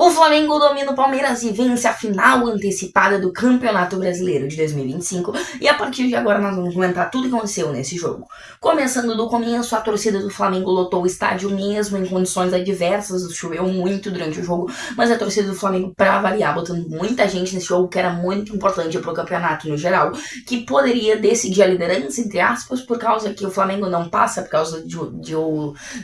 O Flamengo domina o Palmeiras e vence a final antecipada do Campeonato Brasileiro de 2025. E a partir de agora nós vamos comentar tudo o que aconteceu nesse jogo. Começando do começo, a torcida do Flamengo lotou o estádio mesmo em condições adversas. Choveu muito durante o jogo, mas a torcida do Flamengo, pra variar, botando muita gente nesse jogo que era muito importante pro campeonato no geral, que poderia decidir a liderança, entre aspas, por causa que o Flamengo não passa, por causa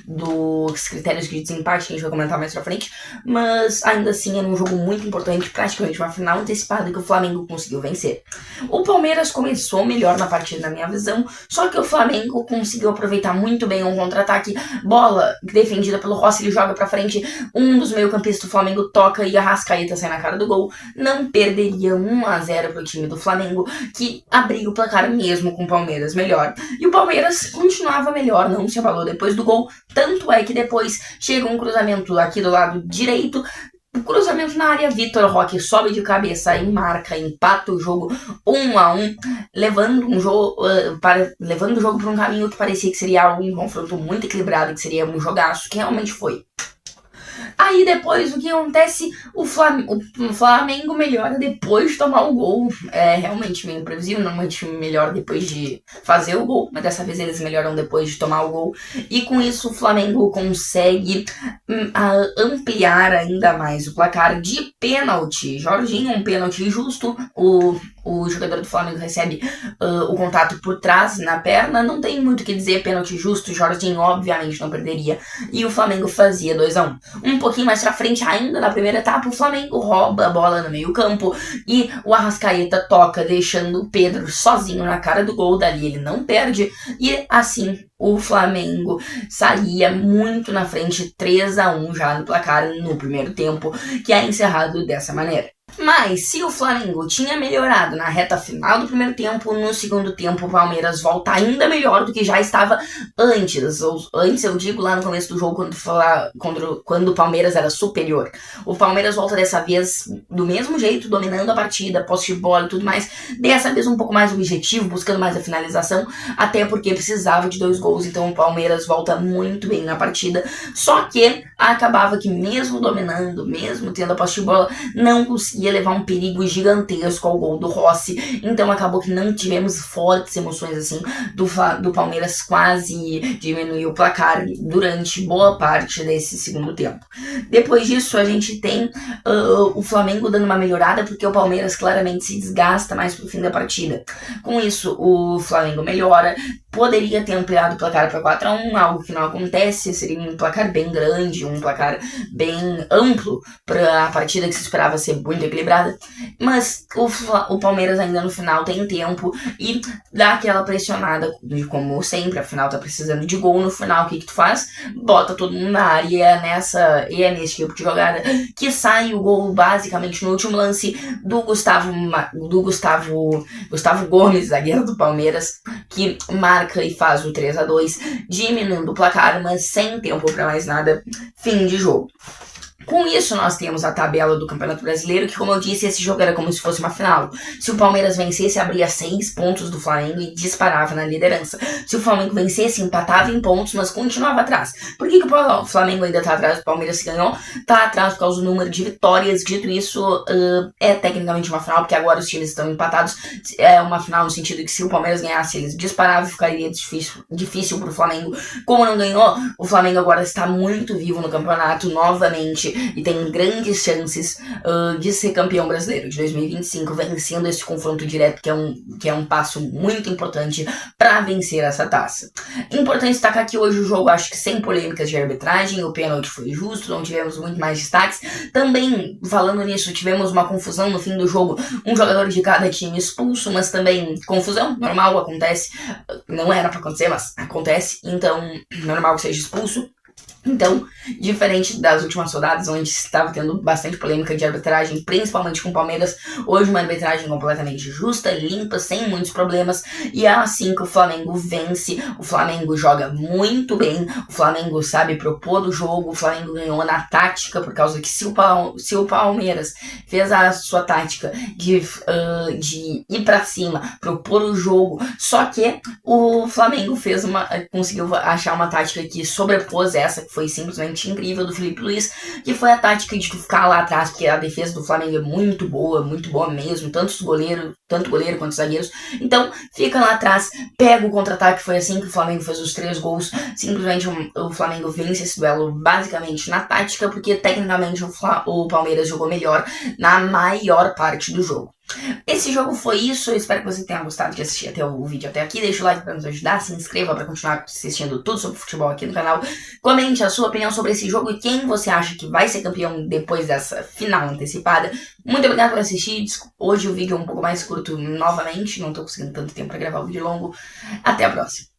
dos critérios de desempate que a gente vai comentar mais pra frente, mas ainda assim era um jogo muito importante, praticamente uma final antecipada que o Flamengo conseguiu vencer. O Palmeiras começou melhor na partida, na minha visão, só que o Flamengo conseguiu aproveitar muito bem um contra-ataque, bola defendida pelo Rossi, ele joga pra frente, um dos meio-campistas do Flamengo toca e a Arrascaeta sai na cara do gol, não perderia 1-0 pro time do Flamengo, que abriu o placar mesmo com o Palmeiras melhor. E o Palmeiras continuava melhor, não se abalou depois do gol, tanto é que depois chega um cruzamento aqui do lado direito, o cruzamento na área, Vitor Roque sobe de cabeça e marca, empata o jogo 1-1, levando o jogo para um caminho que parecia que seria um confronto muito equilibrado, que seria um jogaço, que realmente foi. Aí depois o que acontece? O Flamengo melhora depois de tomar o gol. É realmente meio imprevisível, normalmente melhora depois de fazer o gol, mas dessa vez eles melhoram depois de tomar o gol. E com isso o Flamengo consegue ampliar ainda mais o placar de pênalti. Jorginho, um pênalti justo. O jogador do Flamengo recebe o contato por trás na perna. Não tem muito o que dizer, pênalti justo. Jorginho obviamente não perderia. E o Flamengo fazia 2-1. Um pouquinho mais pra frente, ainda na primeira etapa, o Flamengo rouba a bola no meio campo e o Arrascaeta toca, deixando o Pedro sozinho na cara do gol. Dali ele não perde e assim o Flamengo saía muito na frente, 3-1 já no placar no primeiro tempo, que é encerrado dessa maneira. Mas se o Flamengo tinha melhorado na reta final do primeiro tempo, no segundo tempo o Palmeiras volta ainda melhor do que já estava antes. Antes eu digo lá no começo do jogo, quando o Palmeiras era superior. O Palmeiras volta dessa vez do mesmo jeito, dominando a partida, posse de bola e tudo mais. Dessa vez um pouco mais objetivo, buscando mais a finalização, até porque precisava de 2 gols. Então o Palmeiras volta muito bem na partida. Só que acabava que mesmo dominando, mesmo tendo a posse de bola, não conseguia levar um perigo gigantesco ao gol do Rossi, então acabou que não tivemos fortes emoções assim, do Palmeiras quase diminuir o placar durante boa parte desse segundo tempo. Depois disso a gente tem o Flamengo dando uma melhorada, porque o Palmeiras claramente se desgasta mais pro fim da partida. Com isso o Flamengo melhora, poderia ter ampliado o placar para 4-1, algo que não acontece, seria um placar bem grande, um placar bem amplo para a partida que se esperava ser muito equilibrada, mas o Palmeiras ainda no final tem tempo e dá aquela pressionada, como sempre, afinal tá precisando de gol no final. O que tu faz? Bota todo mundo na área e é nesse tipo de jogada que sai o gol basicamente no último lance do Gustavo Gomes, zagueiro do Palmeiras, que marca e faz o 3-2, diminuindo o placar, mas sem tempo para mais nada, fim de jogo. Com isso, nós temos a tabela do Campeonato Brasileiro, que, como eu disse, esse jogo era como se fosse uma final. Se o Palmeiras vencesse, abria 6 pontos do Flamengo e disparava na liderança. Se o Flamengo vencesse, empatava em pontos, mas continuava atrás. Por que o Flamengo ainda tá atrás? O Palmeiras se ganhou, tá atrás por causa do número de vitórias. Dito isso, é tecnicamente uma final, porque agora os times estão empatados. É uma final no sentido que se o Palmeiras ganhasse, eles disparavam e ficaria difícil pro Flamengo. Como não ganhou, o Flamengo agora está muito vivo no campeonato novamente e tem grandes chances de ser campeão brasileiro de 2025, vencendo esse confronto direto, que é um passo muito importante para vencer essa taça. Importante destacar que hoje o jogo, acho que sem polêmicas de arbitragem, o pênalti foi justo, não tivemos muito mais destaques. Também, falando nisso, tivemos uma confusão no fim do jogo, um jogador de cada time expulso, mas também confusão, normal, acontece, não era para acontecer, mas acontece, então normal que seja expulso. Então, diferente das últimas rodadas, onde estava tendo bastante polêmica de arbitragem, principalmente com o Palmeiras, hoje uma arbitragem completamente justa, limpa, sem muitos problemas, e é assim que o Flamengo vence. O Flamengo joga muito bem, o Flamengo sabe propor o jogo, o Flamengo ganhou na tática, por causa que se o Palmeiras fez a sua tática de ir pra cima, propor o jogo, só que o Flamengo conseguiu achar uma tática que sobrepôs essa, essa que foi simplesmente incrível do Felipe Luiz, que foi a tática de tu ficar lá atrás, porque a defesa do Flamengo é muito boa mesmo, tanto goleiro quanto zagueiros. Então, fica lá atrás, pega o contra-ataque, foi assim que o Flamengo fez os 3 gols. Simplesmente o Flamengo vence esse duelo basicamente na tática, porque tecnicamente o Palmeiras jogou melhor na maior parte do jogo. Esse jogo foi isso, eu espero que você tenha gostado de assistir até o vídeo até aqui, deixa o like para nos ajudar, se inscreva para continuar assistindo tudo sobre futebol aqui no canal, comente a sua opinião sobre esse jogo e quem você acha que vai ser campeão depois dessa final antecipada. Muito obrigado por assistir, hoje o vídeo é um pouco mais curto novamente, não tô conseguindo tanto tempo para gravar o vídeo longo, até a próxima.